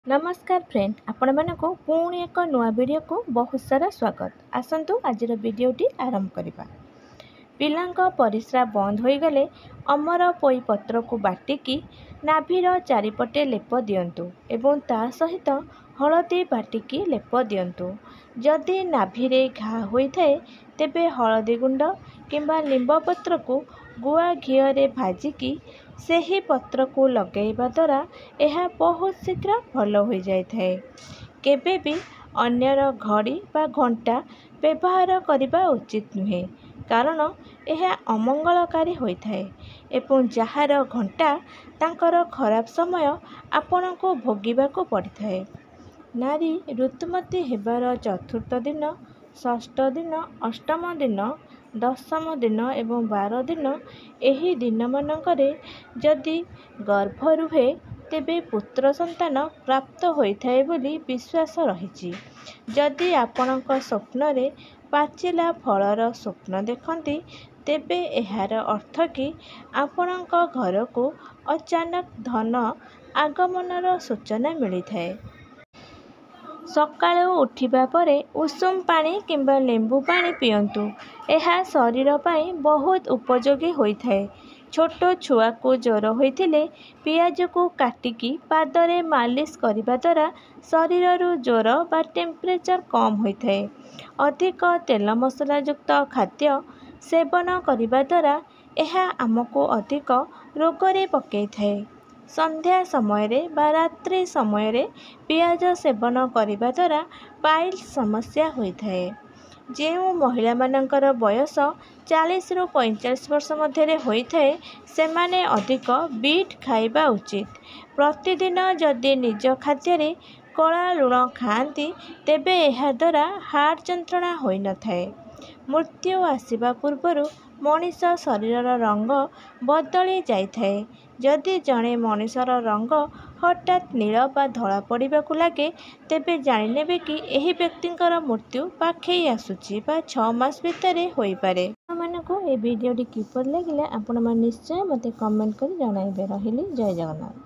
नमस्कार फ्रेंड, आपण मानक पुणी एक नुआ वीडियो को बहुत सारा स्वागत। आसंतु आजिर वीडियोटी आरंभ करिबा। पिलांक परिस्रा बंद हो गले अमर पोई पत्र को बाटिकी नाभीर चारिपटे लेप दियंतु एवं ता सहित हलदी बाटिकी लेप दियंतु। जदि नाभिरे घा होइथाए तेबे हलदी गुंड किंबा लिंब पत्र को गुआ घीरे भाजिकी सेही पत्र को लगेଇବା द्वारा यह बहुत शीघ्र भल हो जाए। केबे भी अन्यर घड़ी बा घंटा व्यवहार करने उचित नुहे, कारण यह अमंगलकारी होइथाए एवं जହାର घंटा तांकर खराब समय आपण को भोगिबा को पड़िथाए। नारी ऋतुमती हेबार चतुर्थ दिन, षष्ठ दिन, अष्टम दिन, दशम दिन एवं 12 दिन एही दिन मानकरे जदि गर्भ रुहे तेबे पुत्र संतान प्राप्त होइथाए बोली विश्वास रहिछि। जदि आपणक स्वप्न रे पाचिला फलर स्वप्न देखंती तेबे एहार अर्थ कि आपणक घर को अचानक धन आगमनर सूचना मिलिथाए। सकाळु उठिबा परे उषुम पानी किंबा लेंबू पानी पियंतु, यह शरीर पाई बहुत उपयोगी होइथाए। छोट छुआ को ज्वर होइथिले पियाज को काटिकी पादरे मालिश करिबा द्वारा शरीर ज्वर बा टेम्परेचर कम होइथाए। अधिक तेल मसला युक्त खाद्य सेवन करिबा द्वारा यह आमको अधिक रोगरे पकईथाए। संध्या समय रे बा रात्रि समय रे पियाज सेवन करिबा द्वारा पाइल्स समस्या होइथाए। जो महिला मानकर बयस 40 रु 45 वर्ष मध्य होइथाए सेमाने अधिक बीट खाइबा उचित। प्रतिदिन जदि निज खाद्य रे कला लुण खाआंती तेबे यह द्वारा हार्ट जंत्रणा होई न थाए। मृत्यु आसिबा पूर्वरु मनीष शरीर रंग बदली जाइथाए। जदि जड़े मनीषर रंग हठात नील बा धला पड़िबा को लागे तेबे जानि नेबे कि एही व्यक्तिंकर मृत्यु पाखई आसुची बा 6 मास भितरे होई पारे। आपको ए वीडियोटी किपर लगिला आपण निश्चय मते कमेंट कर जणाइबे। रहिली, जय जगन्नाथ।